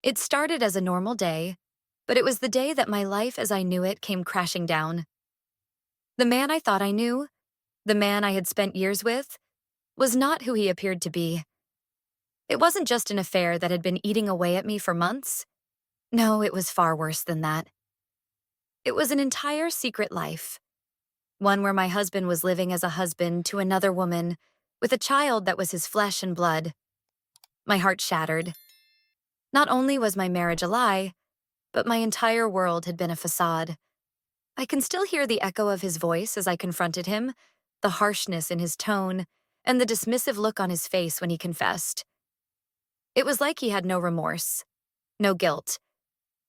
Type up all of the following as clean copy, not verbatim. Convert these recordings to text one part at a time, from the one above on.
It started as a normal day, but it was the day that my life as I knew it came crashing down. The man I thought I knew, the man I had spent years with, was not who he appeared to be. It wasn't just an affair that had been eating away at me for months. No, it was far worse than that. It was an entire secret life, one where my husband was living as a husband to another woman with a child that was his flesh and blood. My heart shattered. Not only was my marriage a lie, but my entire world had been a facade. I can still hear the echo of his voice as I confronted him, the harshness in his tone, and the dismissive look on his face when he confessed. It was like he had no remorse, no guilt.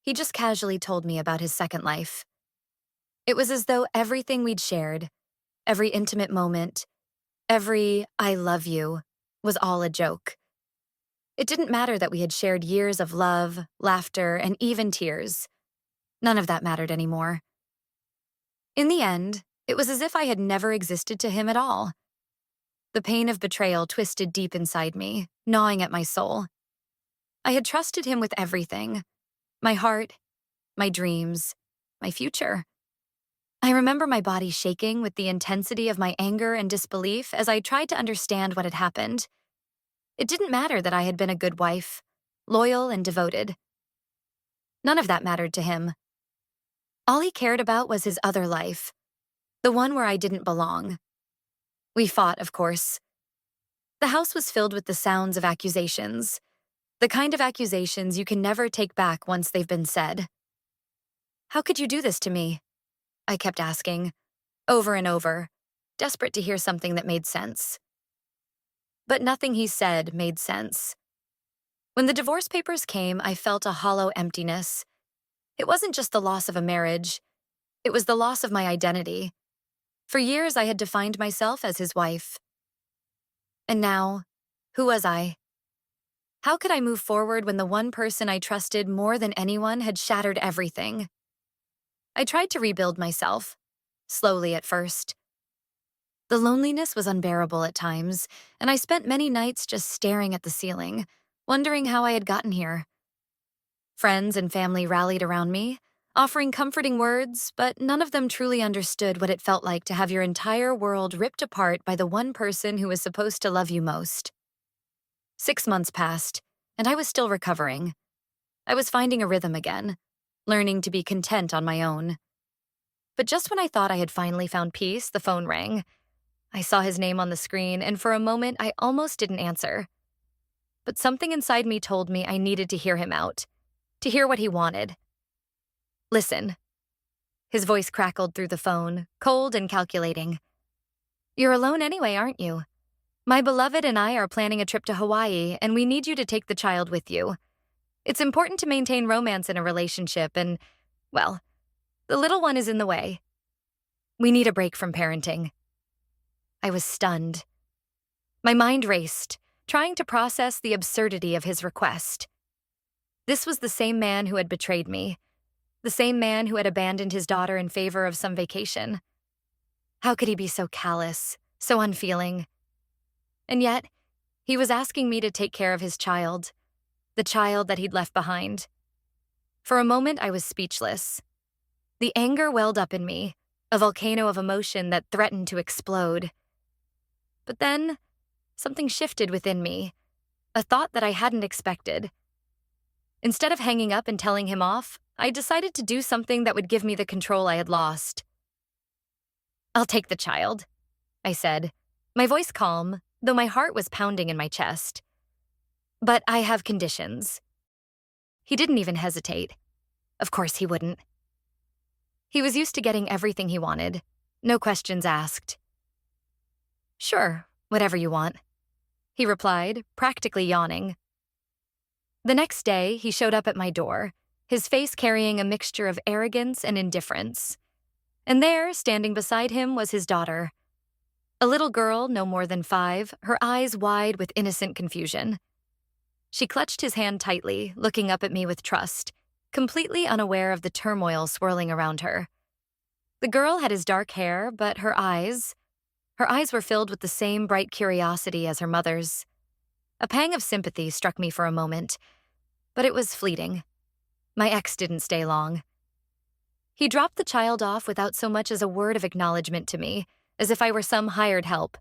He just casually told me about his second life. It was as though everything we'd shared, every intimate moment, every "I love you," was all a joke. It didn't matter that we had shared years of love, laughter, and even tears. None of that mattered anymore. In the end, it was as if I had never existed to him at all. The pain of betrayal twisted deep inside me, gnawing at my soul. I had trusted him with everything: my heart, my dreams, my future. I remember my body shaking with the intensity of my anger and disbelief as I tried to understand what had happened. It didn't matter that I had been a good wife, loyal and devoted. None of that mattered to him. All he cared about was his other life, the one where I didn't belong. We fought, of course. The house was filled with the sounds of accusations, the kind of accusations you can never take back once they've been said. "How could you do this to me?" I kept asking, over and over, desperate to hear something that made sense. But nothing he said made sense. When the divorce papers came, I felt a hollow emptiness. It wasn't just the loss of a marriage. It was the loss of my identity. For years, I had defined myself as his wife. And now, who was I? How could I move forward when the one person I trusted more than anyone had shattered everything? I tried to rebuild myself, slowly at first. The loneliness was unbearable at times, and I spent many nights just staring at the ceiling, wondering how I had gotten here. Friends and family rallied around me, offering comforting words, but none of them truly understood what it felt like to have your entire world ripped apart by the one person who was supposed to love you most. 6 months passed, and I was still recovering. I was finding a rhythm again, learning to be content on my own. But just when I thought I had finally found peace, the phone rang. I saw his name on the screen, and for a moment I almost didn't answer. But something inside me told me I needed to hear him out, to hear what he wanted. "Listen." His voice crackled through the phone, cold and calculating. "You're alone anyway, aren't you? My beloved and I are planning a trip to Hawaii, and we need you to take the child with you. It's important to maintain romance in a relationship, and, well, the little one is in the way. We need a break from parenting." I was stunned. My mind raced, trying to process the absurdity of his request. This was the same man who had betrayed me, the same man who had abandoned his daughter in favor of some vacation. How could he be so callous, so unfeeling? And yet, he was asking me to take care of his child, the child that he'd left behind. For a moment, I was speechless. The anger welled up in me, a volcano of emotion that threatened to explode. But then, something shifted within me, a thought that I hadn't expected. Instead of hanging up and telling him off, I decided to do something that would give me the control I had lost. "I'll take the child," I said, my voice calm, though my heart was pounding in my chest. "But I have conditions." He didn't even hesitate. Of course he wouldn't. He was used to getting everything he wanted, no questions asked. "Sure, whatever you want," he replied, practically yawning. The next day, he showed up at my door, his face carrying a mixture of arrogance and indifference. And there, standing beside him, was his daughter. A little girl, no more than 5, her eyes wide with innocent confusion. She clutched his hand tightly, looking up at me with trust, completely unaware of the turmoil swirling around her. The girl had his dark hair, but her eyes were filled with the same bright curiosity as her mother's. A pang of sympathy struck me for a moment. But it was fleeting. My ex didn't stay long. He dropped the child off without so much as a word of acknowledgement to me, as if I were some hired help.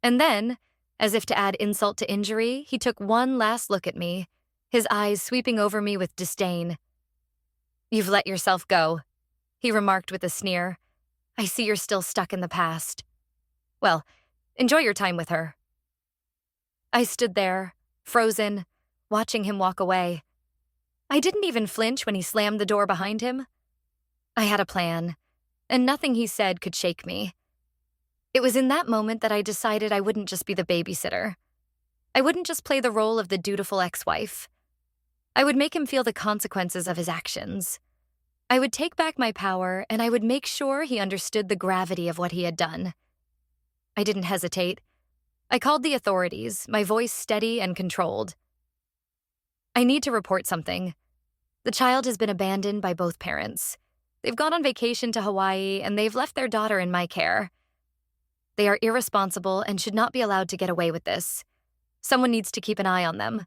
And then, as if to add insult to injury, he took one last look at me, his eyes sweeping over me with disdain. "You've let yourself go," he remarked with a sneer. "I see you're still stuck in the past. Well, enjoy your time with her." I stood there, frozen, watching him walk away. I didn't even flinch when he slammed the door behind him. I had a plan, and nothing he said could shake me. It was in that moment that I decided I wouldn't just be the babysitter. I wouldn't just play the role of the dutiful ex-wife. I would make him feel the consequences of his actions. I would take back my power, and I would make sure he understood the gravity of what he had done. I didn't hesitate. I called the authorities, my voice steady and controlled. "I need to report something. The child has been abandoned by both parents. They've gone on vacation to Hawaii, and they've left their daughter in my care. They are irresponsible and should not be allowed to get away with this. Someone needs to keep an eye on them."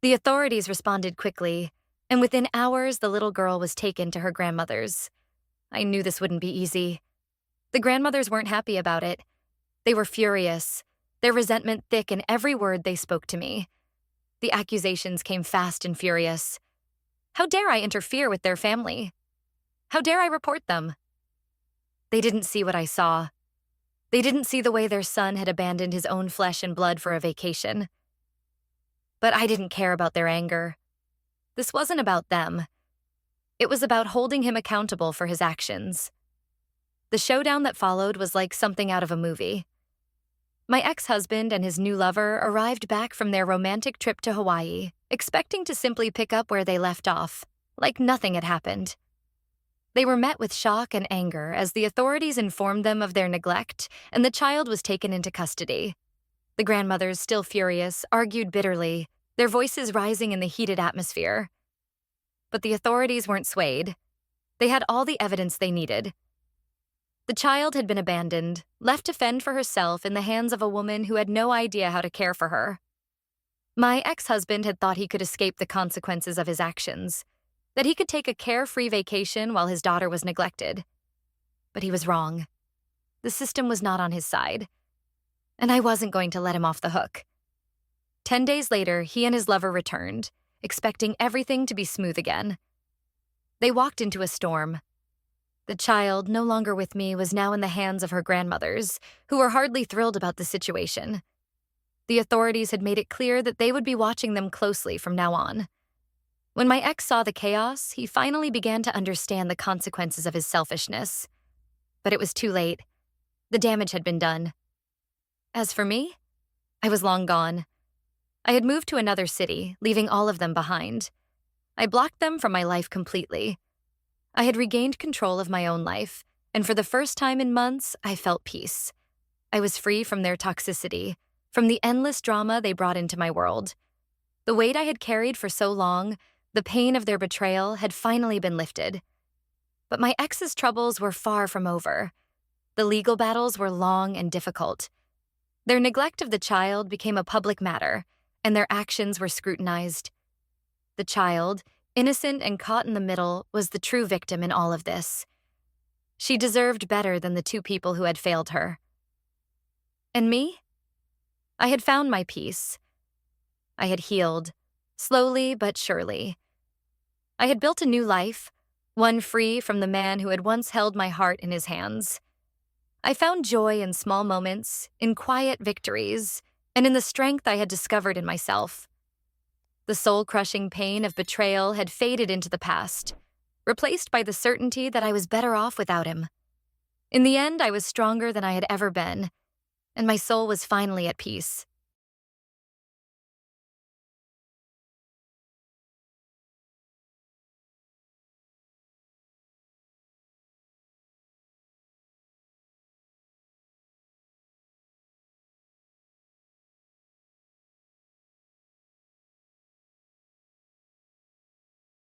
The authorities responded quickly, and within hours the little girl was taken to her grandmother's. I knew this wouldn't be easy. The grandmothers weren't happy about it. They were furious, their resentment thick in every word they spoke to me. The accusations came fast and furious. How dare I interfere with their family? How dare I report them? They didn't see what I saw. They didn't see the way their son had abandoned his own flesh and blood for a vacation. But I didn't care about their anger. This wasn't about them. It was about holding him accountable for his actions. The showdown that followed was like something out of a movie. My ex-husband and his new lover arrived back from their romantic trip to Hawaii, expecting to simply pick up where they left off, like nothing had happened. They were met with shock and anger as the authorities informed them of their neglect, and the child was taken into custody. The grandmothers, still furious, argued bitterly, their voices rising in the heated atmosphere. But the authorities weren't swayed. They had all the evidence they needed. The child had been abandoned, left to fend for herself in the hands of a woman who had no idea how to care for her. My ex-husband had thought he could escape the consequences of his actions, that he could take a carefree vacation while his daughter was neglected. But he was wrong. The system was not on his side, and I wasn't going to let him off the hook. 10 days later, he and his lover returned, expecting everything to be smooth again. They walked into a storm. The child, no longer with me, was now in the hands of her grandmothers, who were hardly thrilled about the situation. The authorities had made it clear that they would be watching them closely from now on. When my ex saw the chaos, he finally began to understand the consequences of his selfishness. But it was too late. The damage had been done. As for me, I was long gone. I had moved to another city, leaving all of them behind. I blocked them from my life completely. I had regained control of my own life, and for the first time in months, I felt peace. I was free from their toxicity, from the endless drama they brought into my world. The weight I had carried for so long, the pain of their betrayal, had finally been lifted. But my ex's troubles were far from over. The legal battles were long and difficult. Their neglect of the child became a public matter, and their actions were scrutinized. The child, innocent and caught in the middle, was the true victim in all of this. She deserved better than the two people who had failed her. And me? I had found my peace. I had healed, slowly but surely. I had built a new life, one free from the man who had once held my heart in his hands. I found joy in small moments, in quiet victories, and in the strength I had discovered in myself. The soul-crushing pain of betrayal had faded into the past, replaced by the certainty that I was better off without him. In the end, I was stronger than I had ever been, and my soul was finally at peace.